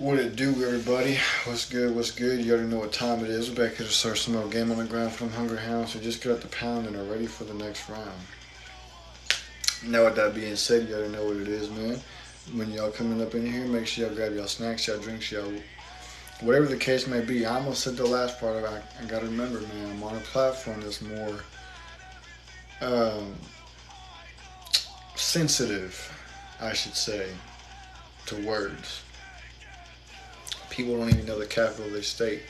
What it do, everybody? What's good? What's good? You already know what time it is. We're back here to start some more game on the ground for them hungry hounds who just got the pound and are ready for the next round. Now, with that being said, you already know what it is, man. When y'all coming up in here, make sure y'all grab y'all snacks, y'all drinks, y'all whatever the case may be. I almost said the last part of it. I gotta remember, man. I'm on a platform that's more um, sensitive, I should say, to words. People don't even know the capital of their state,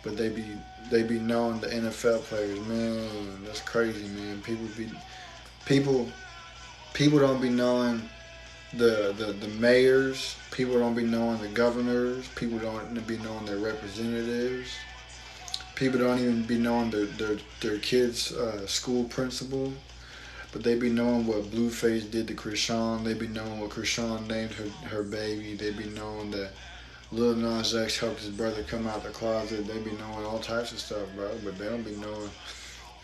but they be knowing the NFL players. Man, that's crazy, man. People people don't be knowing the mayors. People don't be knowing the governors. People don't be knowing their representatives. People don't even be knowing their kids' school principal. But they be knowing what Blueface did to Krishan. They be knowing what Krishan named her baby. They be knowing that Lil Nas X helped his brother come out the closet. They be knowing all types of stuff, bro. But they don't be knowing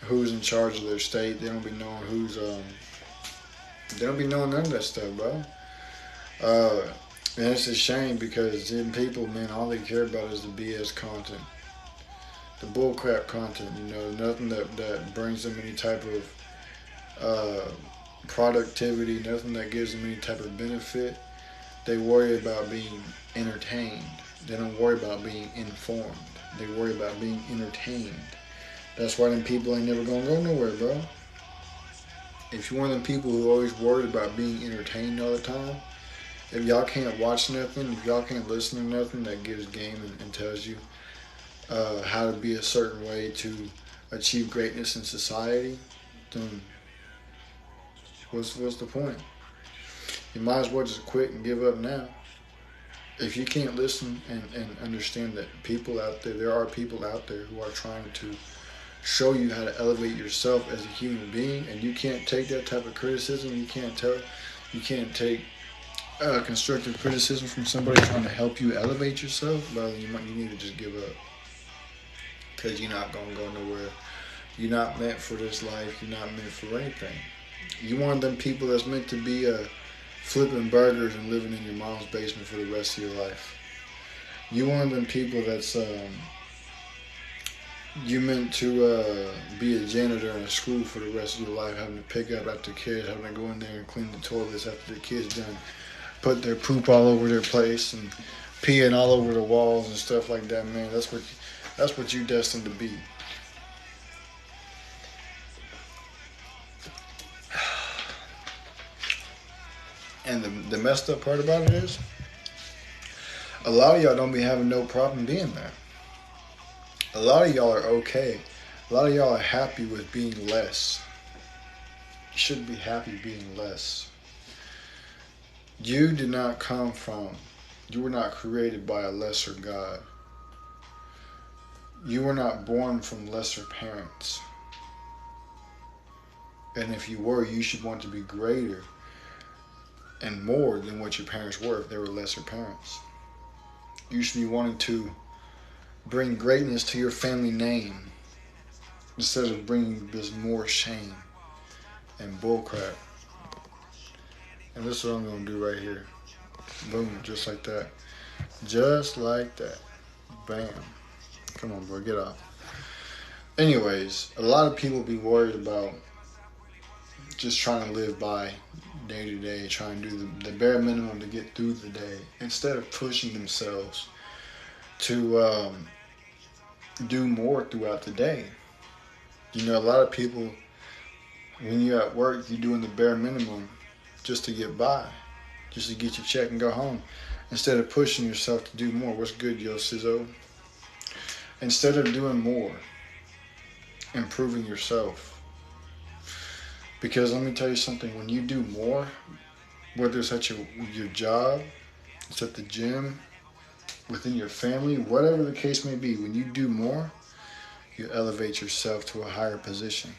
who's in charge of their state. They don't be knowing they don't be knowing none of that stuff, bro. And it's a shame because them people, man, all they care about is the BS content, the bullcrap content. Nothing that brings them any type of productivity, nothing that gives them any type of benefit. They worry about being entertained. They don't worry about being informed. They worry about being entertained. That's why them people ain't never gonna go nowhere, bro. If you're one of them people who always worried about being entertained all the time, if y'all can't watch nothing, if y'all can't listen to nothing that gives game and tells you how to be a certain way to achieve greatness in society, then what's the point? You might as well just quit and give up now. If you can't listen and understand that there are people out there who are trying to show you how to elevate yourself as a human being, and you can't take that type of criticism, you can't take constructive criticism from somebody trying to help you elevate yourself, well, you need to just give up. Because you're not going to go nowhere. You're not meant for this life. You're not meant for anything. You one of them people that's meant to be flipping burgers and living in your mom's basement for the rest of your life. You one of them people that's you meant to be a janitor in a school for the rest of your life, having to pick up after kids, having to go in there and clean the toilets after the kids done put their poop all over their place and peeing all over the walls and stuff like that. Man, that's what you destined to be. And the messed up part about it is, a lot of y'all don't be having no problem being there. A lot of y'all are okay. A lot of y'all are happy with being less. You shouldn't be happy being less. You were not created by a lesser God. You were not born from lesser parents. And if you were, you should want to be greater and more than what your parents were if they were lesser parents. You should be wanting to bring greatness to your family name instead of bringing this more shame and bullcrap. And this is what I'm going to do right here. Boom, just like that. Just like that. Bam. Come on, bro, get off. Anyways, a lot of people be worried about just trying to live by day to day, trying to do the bare minimum to get through the day, instead of pushing themselves to do more throughout the day. A lot of people, when you're at work, you're doing the bare minimum just to get by, just to get your check and go home, instead of pushing yourself to do more. What's good, Yo Sizzo? Instead of doing more, improving yourself. Because let me tell you something, when you do more, whether it's at your job, it's at the gym, within your family, whatever the case may be, when you do more, you elevate yourself to a higher position.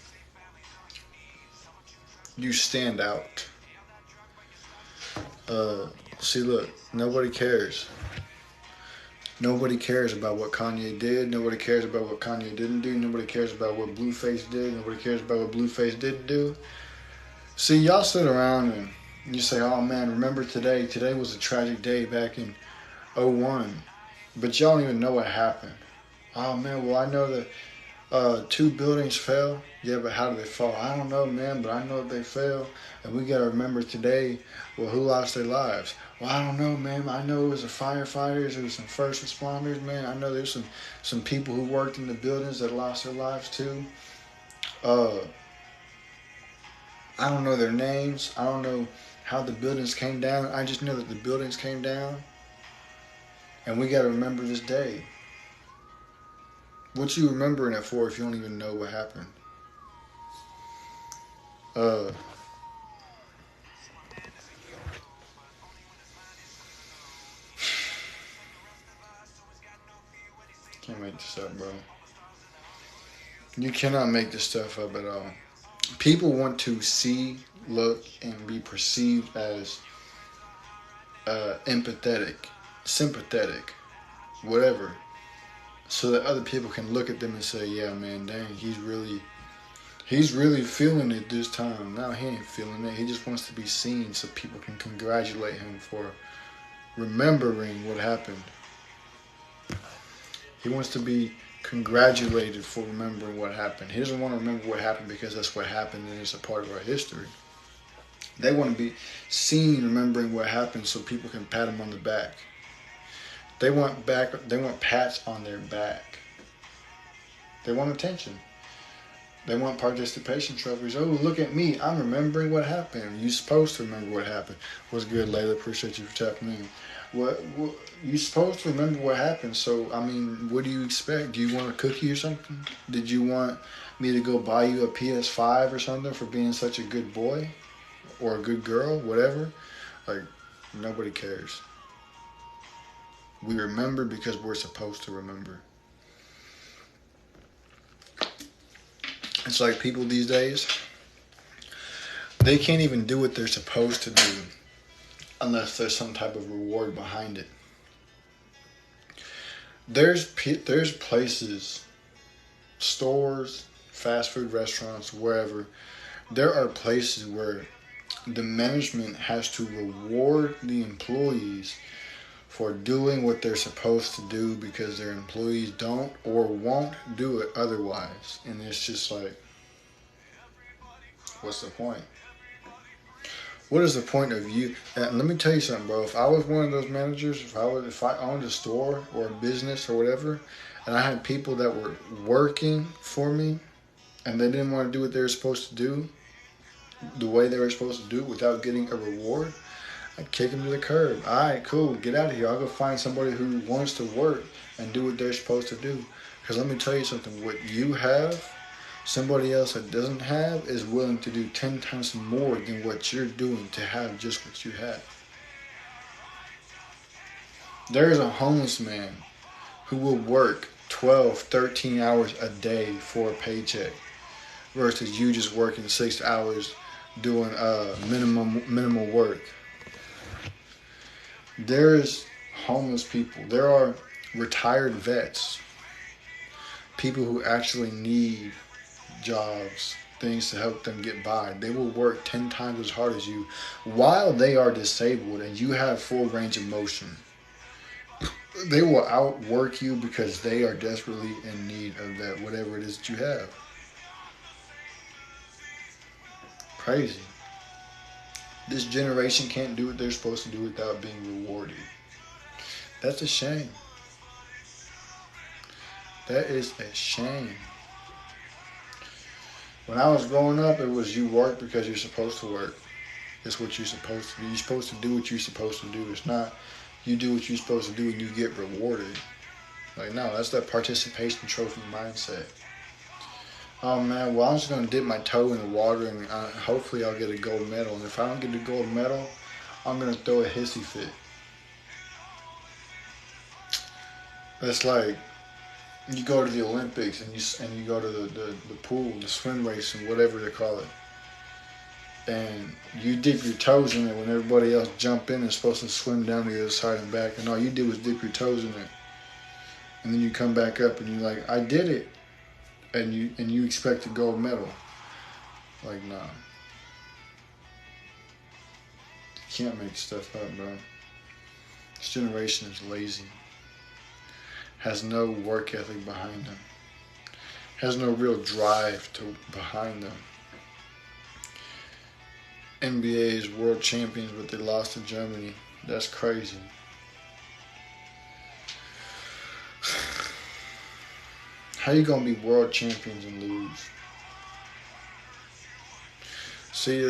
You stand out. See, look, nobody cares. Nobody cares about what Kanye did. Nobody cares about what Kanye didn't do. Nobody cares about what Blueface did. Nobody cares about what Blueface didn't do. See, y'all sit around and you say, oh man, remember today? Today was a tragic day back in '01, but y'all don't even know what happened. Oh man, well I know that two buildings fell. Yeah, but how did they fall? I don't know, man, but I know they fell. And we got to remember today, well, who lost their lives? Well, I don't know, man. I know it was the firefighters, it was some first responders, man. I know there's some people who worked in the buildings that lost their lives too. Uh, I don't know their names. I don't know how the buildings came down. I just know that the buildings came down. And we got to remember this day. What you remembering it for if you don't even know what happened? Uh, can't make this up, bro. You cannot make this stuff up at all. People want to see, look, and be perceived as empathetic, sympathetic, whatever, so that other people can look at them and say, "Yeah, man, dang, he's really feeling it this time." No, he ain't feeling it. He just wants to be seen so people can congratulate him for remembering what happened. He wants to be congratulated for remembering what happened. He doesn't want to remember what happened because that's what happened and it's a part of our history. They want to be seen remembering what happened so people can pat him on the back. They want pats on their back. They want attention. They want participation trophies. Oh, look at me. I'm remembering what happened. You're supposed to remember what happened. What's good, Layla? Appreciate you for tapping in. What you're supposed to remember what happened. So, I mean, what do you expect? Do you want a cookie or something? Did you want me to go buy you a PS5 or something for being such a good boy? Or a good girl? Whatever. Like, nobody cares. We remember because we're supposed to remember. It's like people these days, they can't even do what they're supposed to do unless there's some type of reward behind it. There's places, stores, fast food restaurants, wherever, there are places where the management has to reward the employees for doing what they're supposed to do because their employees don't or won't do it otherwise. And it's just like, what's the point? What is the point of you? And let me tell you something, bro. If I was one of those managers, if I owned a store or a business or whatever, and I had people that were working for me and they didn't want to do what they were supposed to do, the way they were supposed to do it without getting a reward, I'd kick them to the curb. All right, cool. Get out of here. I'll go find somebody who wants to work and do what they're supposed to do. Because let me tell you something. What you have, somebody else that doesn't have is willing to do 10 times more than what you're doing to have just what you have. There is a homeless man who will work 12, 13 hours a day for a paycheck versus you just working 6 hours doing minimal work. There's homeless people. There are retired vets, people who actually need jobs, things to help them get by. They will work 10 times as hard as you while they are disabled and you have full range of motion. They will outwork you because they are desperately in need of that, whatever it is that you have. Crazy. This generation can't do what they're supposed to do without being rewarded. That's a shame. That is a shame. When I was growing up, it was you work because you're supposed to work. It's what you're supposed to do. You're supposed to do what you're supposed to do. It's not you do what you're supposed to do and you get rewarded. Like, no, that's that participation trophy mindset. Oh man, well I'm just going to dip my toe in the water and hopefully I'll get a gold medal. And if I don't get the gold medal, I'm going to throw a hissy fit. That's like, you go to the Olympics and you go to the pool, the swim race and whatever they call it. And you dip your toes in it when everybody else jump in and is supposed to swim down the other side and back. And all you did was dip your toes in it. And then you come back up and you're like, I did it. And you expect a gold medal. Like, nah. You can't make stuff up, bro. This generation is lazy, has no work ethic behind them, has no real drive behind them. NBA is world champions, but they lost to Germany. That's crazy. How you gonna be world champions and lose? See,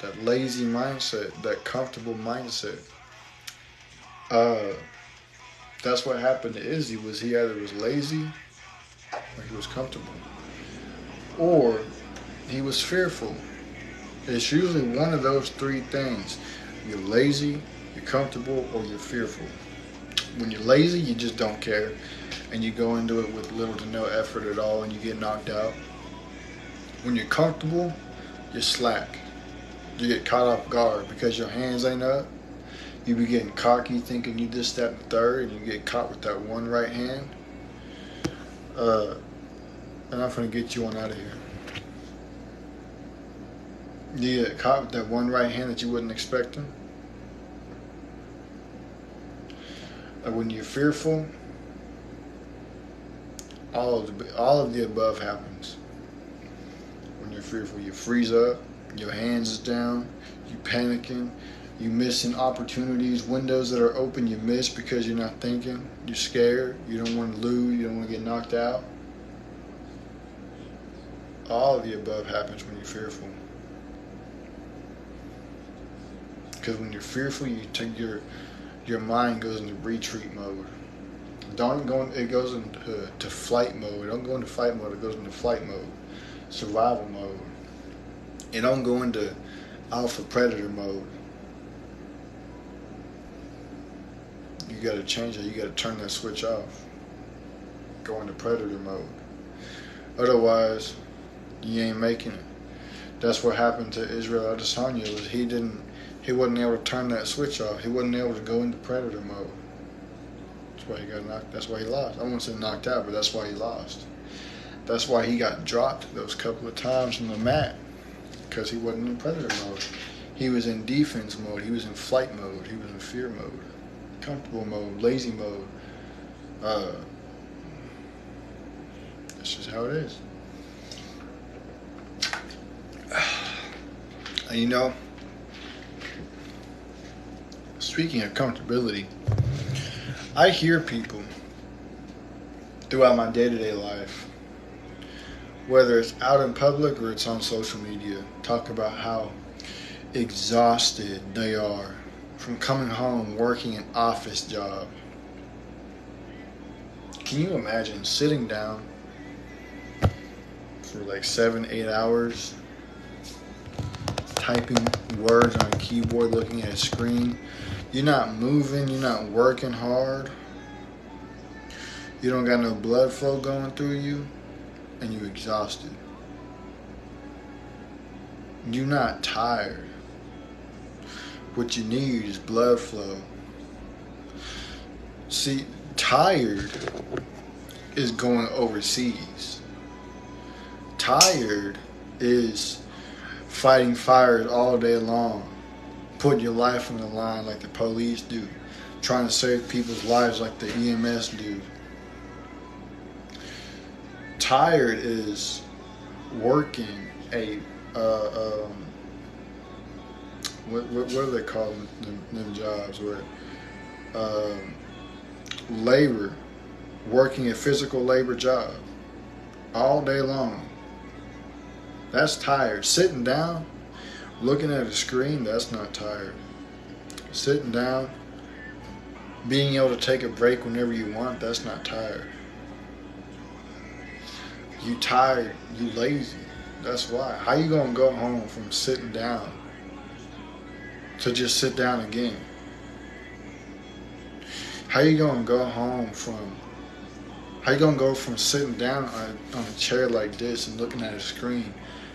that lazy mindset, that comfortable mindset. That's what happened to Izzy. Was he either was lazy, or he was comfortable, or he was fearful. It's usually one of those three things. You're lazy, you're comfortable, or you're fearful. When you're lazy, you just don't care, and you go into it with little to no effort at all, and you get knocked out. When you're comfortable, you're slack. You get caught off guard because your hands ain't up. You be getting cocky thinking you this, that, and the third, and you get caught with that one right hand. And I'm gonna get you on out of here. You get caught with that one right hand that you wasn't expecting. When you're fearful, all of the above happens. When you're fearful, you freeze up, your hands is down, you panicking, you missing opportunities, windows that are open you miss because you're not thinking, you're scared, you don't want to lose, you don't want to get knocked out. All of the above happens when you're fearful. Because when you're fearful, you take your mind goes into retreat mode. It goes into flight mode. It don't go into fight mode, it goes into flight mode. Survival mode. It don't go into alpha predator mode. You gotta change it. You gotta turn that switch off. Go into predator mode. Otherwise, you ain't making it. That's what happened to Israel Adesanya. Was he wasn't able to turn that switch off. He wasn't able to go into predator mode. That's why he got knocked. That's why he lost. I won't say knocked out, but that's why he lost. That's why he got dropped those couple of times from the mat, because he wasn't in predator mode. He was in defense mode. He was in flight mode. He was in fear mode, comfortable mode, lazy mode. That's just how it is. And you know, speaking of comfortability, I hear people throughout my day-to-day life, whether it's out in public or it's on social media, talk about how exhausted they are from coming home working an office job. Can you imagine sitting down for like 7-8 hours, typing words on a keyboard, looking at a screen? You're not moving, you're not working hard, you don't got no blood flow going through you, and you're exhausted. You're not tired. What you need is blood flow. See, tired is going overseas. Tired is fighting fires all day long, putting your life on the line like the police do, trying to save people's lives like the EMS do. Tired is working what do they call them jobs where labor, working a physical labor job all day long. That's tired. Sitting down, looking at a screen, that's not tired. Sitting down, being able to take a break whenever you want, that's not tired. You tired, you lazy. That's why. How you gonna go home from sitting down to just sit down again? How you gonna go from sitting down on a chair like this and looking at a screen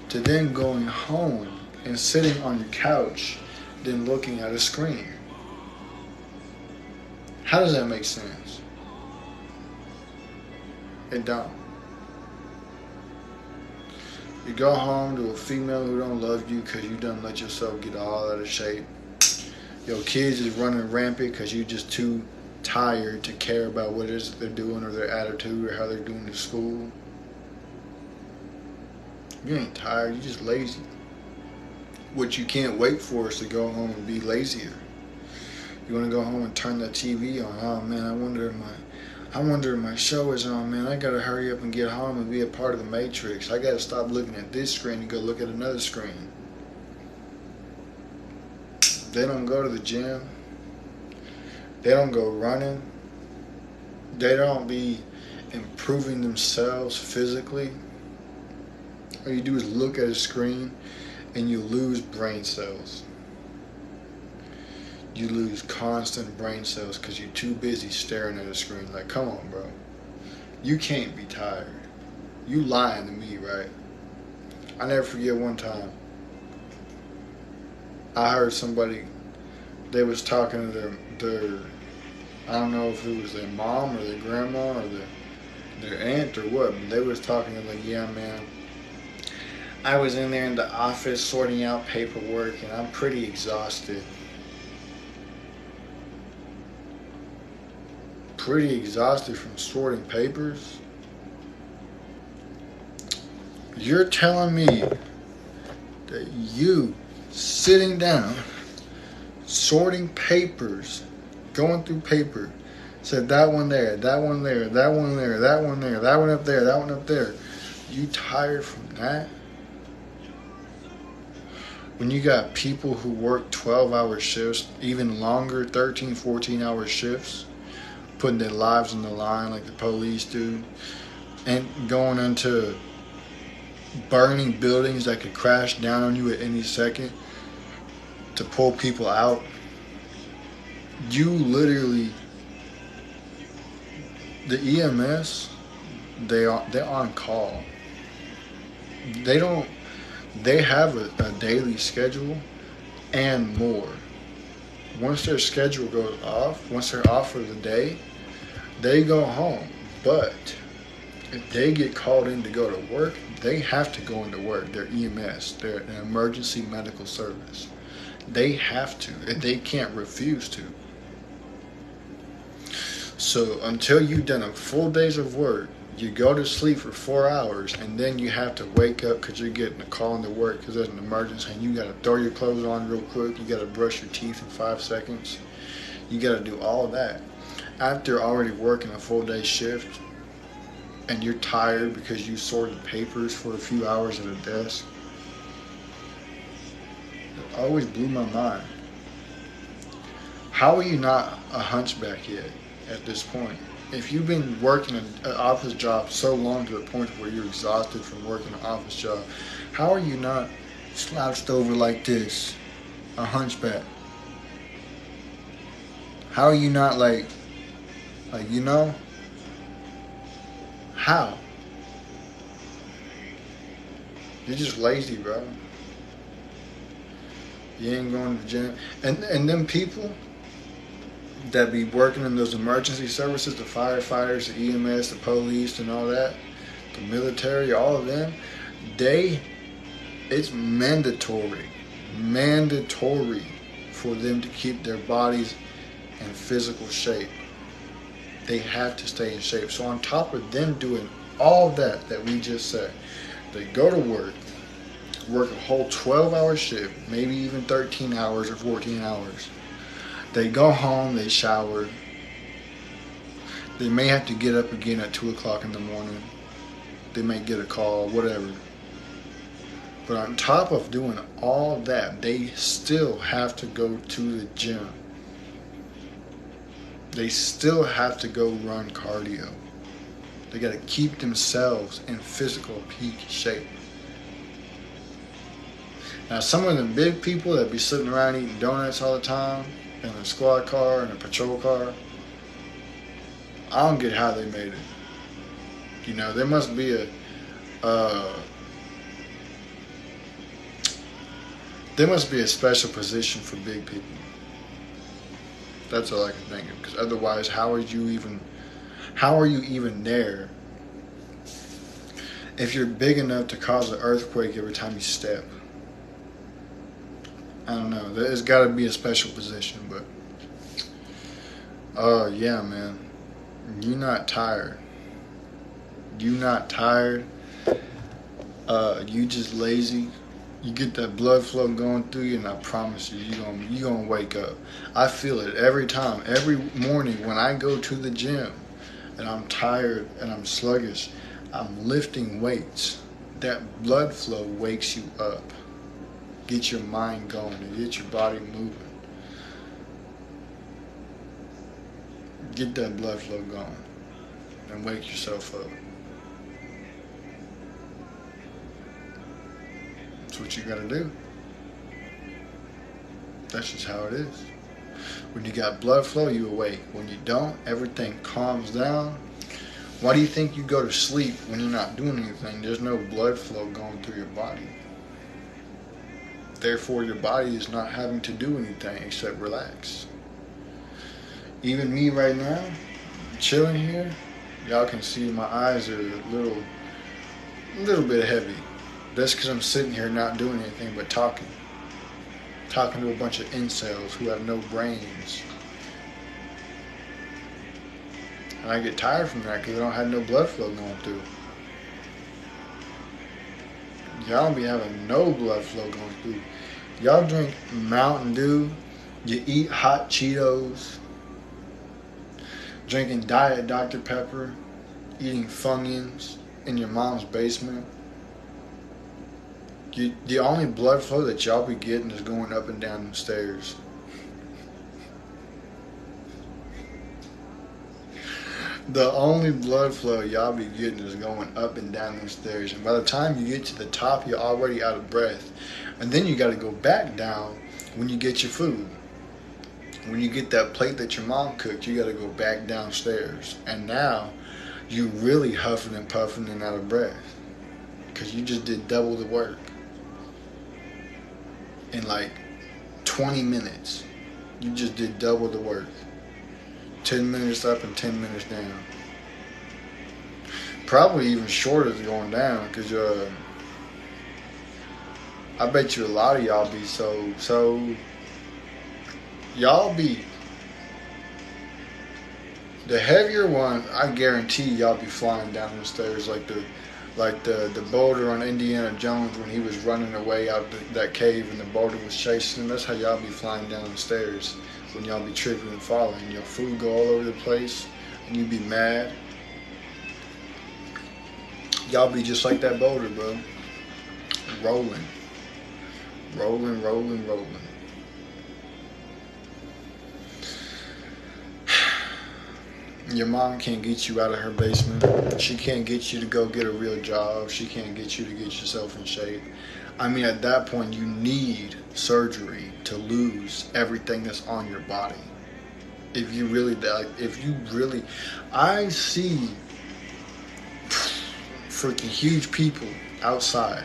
to then going home and sitting on your couch, then looking at a screen? How does that make sense? It don't. You go home to a female who don't love you because you done let yourself get all out of shape. Your kids is running rampant because you're just too tired to care about what it is that they're doing or their attitude or how they're doing in school. You ain't tired, you're just lazy. What you can't wait for is to go home and be lazier. You want to go home and turn the TV on. Oh man, I wonder if my show is on. Man, I gotta hurry up and get home and be a part of the Matrix. I gotta stop looking at this screen and go look at another screen. They don't go to the gym. They don't go running. They don't be improving themselves physically. All you do is look at a screen and you lose brain cells. You lose constant brain cells because you're too busy staring at a screen. Like, come on, bro. You can't be tired. You lying to me, right? I never forget one time. I heard somebody, they was talking to their I don't know if it was their mom or their grandma or their aunt or what, but they was talking to like, yeah, man, I was in there in the office sorting out paperwork and I'm pretty exhausted. Pretty exhausted from sorting papers? You're telling me that you sitting down, sorting papers, going through paper, said that one there, that one there, that one there, that one there, that one up there, that one up there. You tired from that? When you got people who work 12-hour shifts, even longer, 13, 14-hour shifts, putting their lives on the line like the police do, and going into burning buildings that could crash down on you at any second to pull people out. You literally, the EMS, they're on call. They have a daily schedule and more. Once their schedule goes off, once they're off for the day, they go home. But if they get called in to go to work, they have to go into work. They're EMS. They're an emergency medical service. They have to, and they can't refuse to. So until you've done a full days of work, you go to sleep for 4 hours, and then you have to wake up because you're getting a call into work because there's an emergency, and you got to throw your clothes on real quick. You got to brush your teeth in 5 seconds. You got to do all of that. After already working a full day shift, and you're tired because you sorted papers for a few hours at a desk, it always blew my mind. How are you not a hunchback yet at this point? If you've been working an office job so long to the point where you're exhausted from working an office job, how are you not slouched over like this, a hunchback? How are you not like you know? How? You're just lazy, bro. You ain't going to the gym. And them people that be working in those emergency services, the firefighters, the EMS, the police, and all that, the military, all of them, it's mandatory for them to keep their bodies in physical shape. They have to stay in shape. So on top of them doing all that we just said, they go to work a whole 12-hour shift, maybe even 13 hours or 14 hours. They go home, they shower. They may have to get up again at 2 o'clock in the morning. They may get a call, whatever. But on top of doing all that, they still have to go to the gym. They still have to go run cardio. They got to keep themselves in physical peak shape. Now, some of the big people that be sitting around eating donuts all the time in a squad car and a patrol car, I don't get how they made it. You know, there must be a special position for big people. That's all I can think of. Because otherwise, how are you even there if you're big enough to cause an earthquake every time you step? I don't know. It's got to be a special position, but yeah, man. You not tired. You not tired. You just lazy. You get that blood flow going through you, and I promise you, you gonna wake up. I feel it every time, every morning when I go to the gym, and I'm tired and I'm sluggish. I'm lifting weights. That blood flow wakes you up. Get your mind going and get your body moving. Get that blood flow going and wake yourself up. That's what you gotta do. That's just how it is. When you got blood flow, you awake. When you don't, everything calms down. Why do you think you go to sleep when you're not doing anything? There's no blood flow going through your body. Therefore, your body is not having to do anything except relax. Even me right now, chilling here, y'all can see my eyes are a little bit heavy. That's because I'm sitting here not doing anything but talking. Talking to a bunch of incels who have no brains. And I get tired from that because I don't have no blood flow going through. Y'all don't be having no blood flow going through. Y'all drink Mountain Dew. You eat hot Cheetos. Drinking Diet Dr. Pepper. Eating Funyuns in your mom's basement. The only blood flow that y'all be getting is going up and down the stairs. The only blood flow y'all be getting is going up and down the stairs. And by the time you get to the top, you're already out of breath. And then you got to go back down when you get your food. When you get that plate that your mom cooked, you got to go back downstairs. And now you really huffing and puffing and out of breath. Because you just did double the work. In like 20 minutes, you just did double the work. 10 minutes up and 10 minutes down. Probably even shorter than going down, because I bet you a lot of y'all be so y'all be the heavier one. I guarantee y'all be flying down the stairs like the boulder on Indiana Jones when he was running away out that cave and the boulder was chasing him. That's how y'all be flying down the stairs when y'all be tripping and falling. Your food go all over the place and you be mad. Y'all be just like that boulder, bro. Rolling. Rolling, rolling, rolling. Your mom can't get you out of her basement. She can't get you to go get a real job. She can't get you to get yourself in shape. I mean, at that point, you need surgery to lose everything that's on your body. If you really, I see freaking huge people outside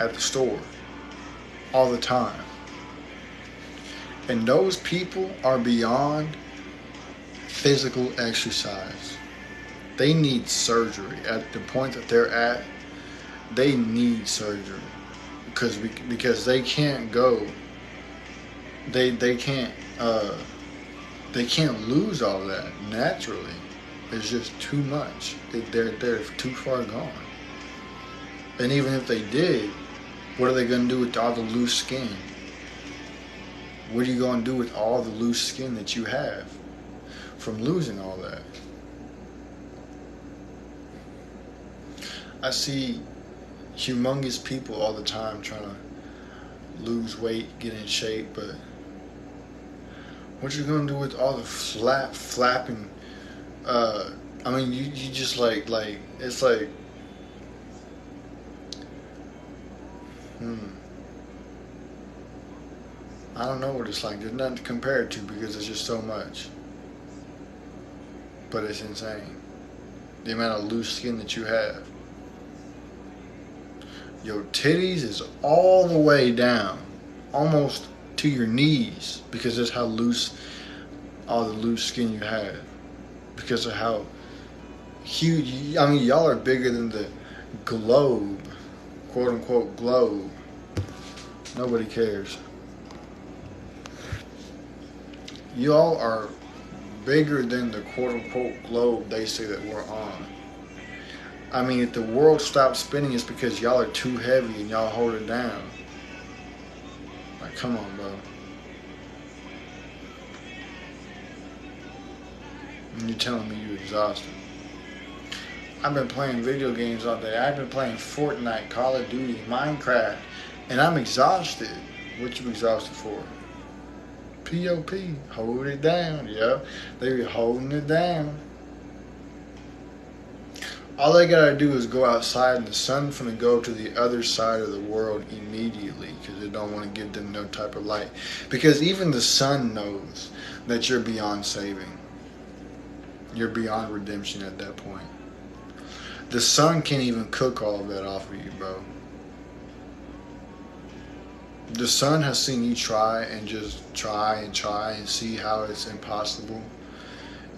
at the store all the time. And those people are beyond physical exercise. They need surgery. At the point that they're at, they need surgery because they can't go. They can't lose all that naturally. It's just too much. They're too far gone. And even if they did, what are they going to do with all the loose skin? What are you going to do with all the loose skin that you have from losing all that? I see humongous people all the time trying to lose weight, get in shape, but what you gonna do with all the flapping? I mean, you just like it's like, I don't know what it's like. There's nothing to compare it to because it's just so much. But it's insane. The amount of loose skin that you have. Your titties is all the way down, almost to your knees, because that's how loose all the loose skin you have. Because of how huge, I mean, y'all are bigger than the globe, quote unquote globe. Nobody cares. Y'all are bigger than the quote unquote globe they say that we're on. I mean, if the world stops spinning, it's because y'all are too heavy and y'all hold it down. Like, come on, bro. And you're telling me you're exhausted. I've been playing video games all day. I've been playing Fortnite, Call of Duty, Minecraft, and I'm exhausted. What you exhausted for? POP, hold it down. Yep, they be holding it down. All they gotta do is go outside, and the sun's gonna go to the other side of the world immediately because they don't want to give them no type of light. Because even the sun knows that you're beyond saving. You're beyond redemption at that point. The sun can't even cook all of that off of you, bro. The sun has seen you try and just try and see how it's impossible.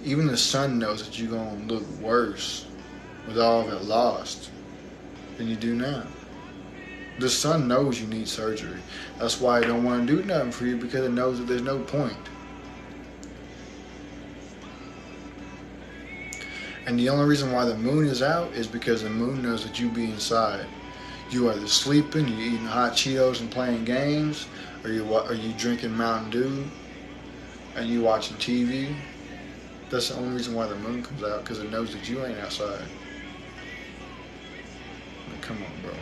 Even the sun knows that you're gonna look worse with all of it lost than you do now. The sun knows you need surgery. That's why it don't want to do nothing for you, because it knows that there's no point. And the only reason why the moon is out is because the moon knows that you be inside. You either sleeping, you eating hot Cheetos and playing games, or you drinking Mountain Dew and you watching TV. That's the only reason why the moon comes out, because it knows that you ain't outside. Like, come on, bro.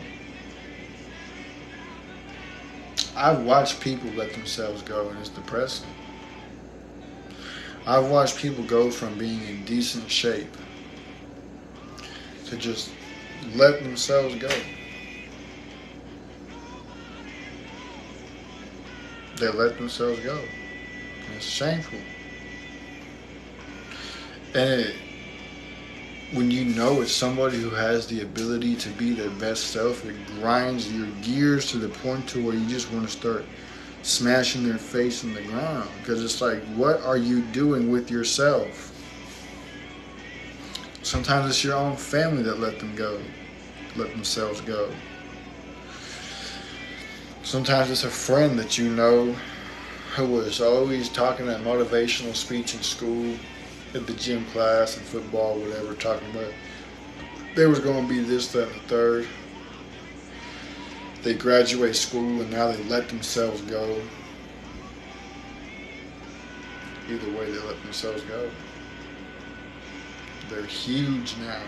I've watched people let themselves go, and it's depressing. I've watched people go from being in decent shape to just let themselves go. They let themselves go. And it's shameful. And when you know it's somebody who has the ability to be their best self, it grinds your gears to the point to where you just want to start smashing their face in the ground. Because it's like, what are you doing with yourself? Sometimes it's your own family that let themselves go. Sometimes it's a friend that you know who was always talking that motivational speech in school, at the gym class and football, whatever, talking about there was going to be this, that, and the third. They graduate school and now they let themselves go. Either way, they let themselves go. They're huge now.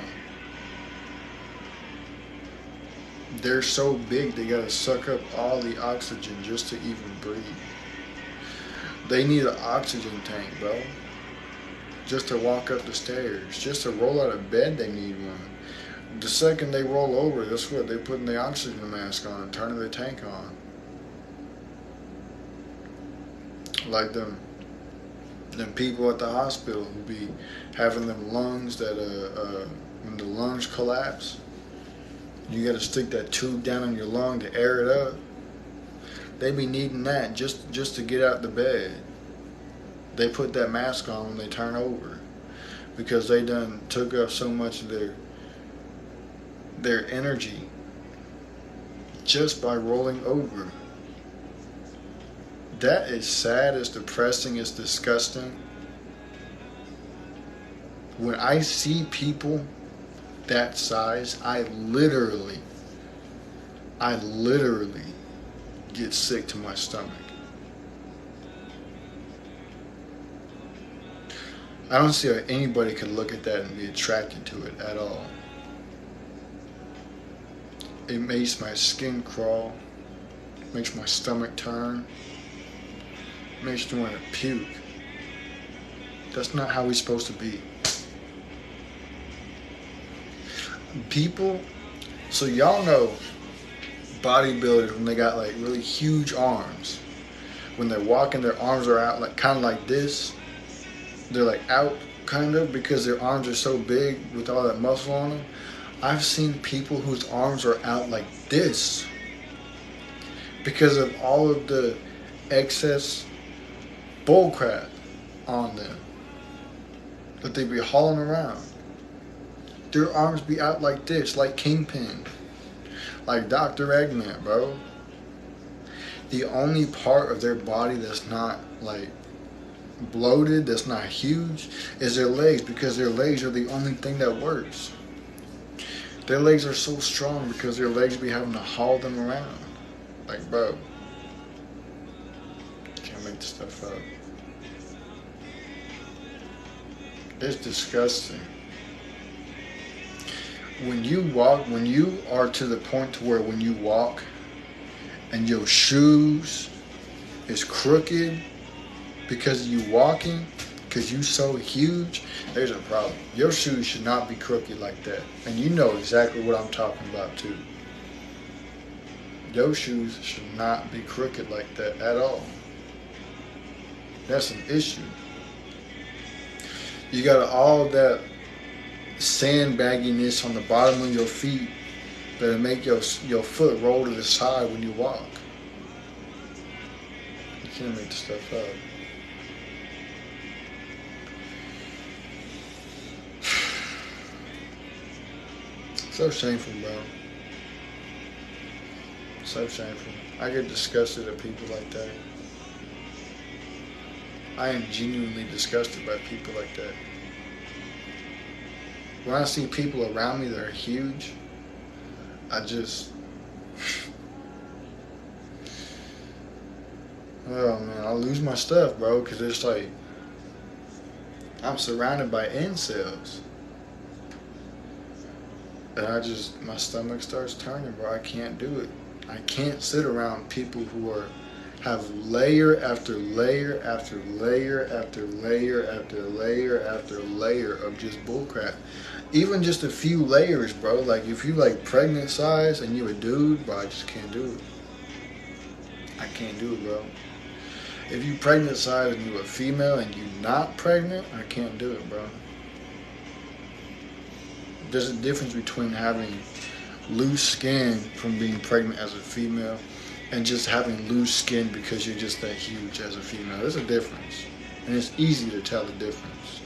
They're so big they gotta suck up all the oxygen just to even breathe. They need an oxygen tank, bro. Just to walk up the stairs. Just to roll out of bed, they need one. The second they roll over, that's what they're putting the oxygen mask on, turning the tank on. Like them people at the hospital who be having them lungs that when the lungs collapse, you got to stick that tube down in your lung to air it up. They be needing that just to get out the bed. They put that mask on when they turn over, because they done took up so much of their energy just by rolling over. That is sad, it's depressing, it's disgusting. When I see people that size, I literally get sick to my stomach. I don't see how anybody could look at that and be attracted to it at all. It makes my skin crawl, makes my stomach turn, makes me want to puke. That's not how we're supposed to be. People, so y'all know bodybuilders, when they got like really huge arms, when they're walking, their arms are out like kind of like this. They're like out kind of because their arms are so big with all that muscle on them. I've seen people whose arms are out like this because of all of the excess bullcrap on them that they be hauling around. Their arms be out like this, like Kingpin, like Dr. Eggman, bro. The only part of their body that's not like bloated, that's not huge, is their legs, because their legs are the only thing that works. Their legs are so strong because their legs be having to haul them around. Like, bro, can't make this stuff up. It's disgusting. When you walk, when you are to the point to where when you walk and your shoes is crooked because you walking, because you so huge, there's a problem. Your shoes should not be crooked like that. And you know exactly what I'm talking about too. Your shoes should not be crooked like that at all. That's an issue. You got all that sandbagginess on the bottom of your feet that'll make your foot roll to the side when you walk. You can't make this stuff up. So shameful, bro. So shameful. I get disgusted at people like that. I am genuinely disgusted by people like that. When I see people around me that are huge, I just... oh man, I lose my stuff, bro, because it's like, I'm surrounded by incels. And my stomach starts turning, bro. I can't do it. I can't sit around people who have layer after layer after layer after layer after layer after layer of just bullcrap. Even just a few layers, bro. Like, if you like pregnant size and you a dude, bro, I just can't do it. I can't do it, bro. If you pregnant size and you a female and you not pregnant, I can't do it, bro. There's a difference between having loose skin from being pregnant as a female and just having loose skin because you're just that huge as a female. There's a difference. And it's easy to tell the difference.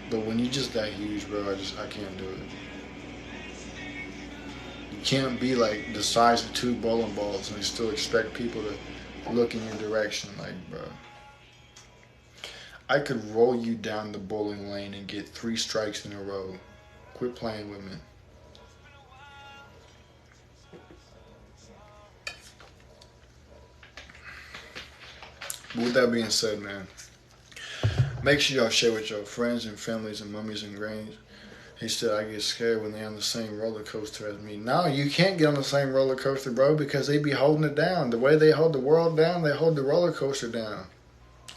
But when you're just that huge, bro, I can't do it. You can't be like the size of 2 bowling balls and still expect people to look in your direction. Like, bro, I could roll you down the bowling lane and get 3 strikes in a row. Quit playing with me. But with that being said, man, make sure y'all share with your friends and families and mummies and grannies. He said, I get scared when they're on the same roller coaster as me. No, you can't get on the same roller coaster, bro, because they be holding it down. The way they hold the world down, they hold the roller coaster down.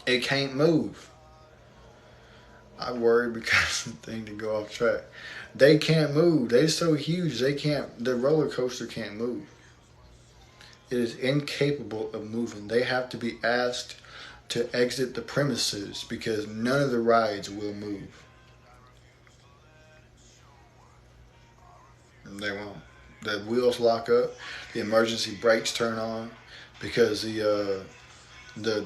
It can't move. I worry because the thing to go off track. They can't move. They're so huge, the roller coaster can't move. It is incapable of moving. They have to be asked to exit the premises because none of the rides will move. They won't. The wheels lock up. The emergency brakes turn on because the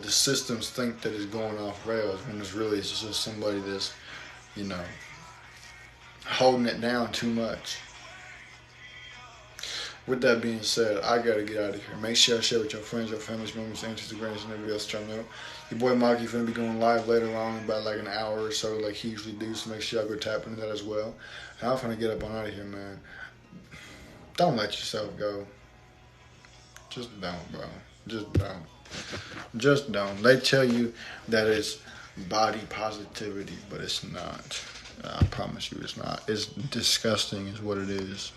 systems think that it's going off rails when it's really just somebody that's, holding it down too much. With that being said, I gotta get out of here. Make sure I share with your friends, your families, members, aunties, and grannies, and everybody else trying to know. Your boy Marky's gonna be going live later on in about like an hour or so, like he usually do. So make sure y'all go tap into that as well. And I'm gonna get up on out of here, man. Don't let yourself go. Just don't, bro. Just don't. Just don't. They tell you that it's body positivity, but it's not. I promise you it's not. It's disgusting is what it is.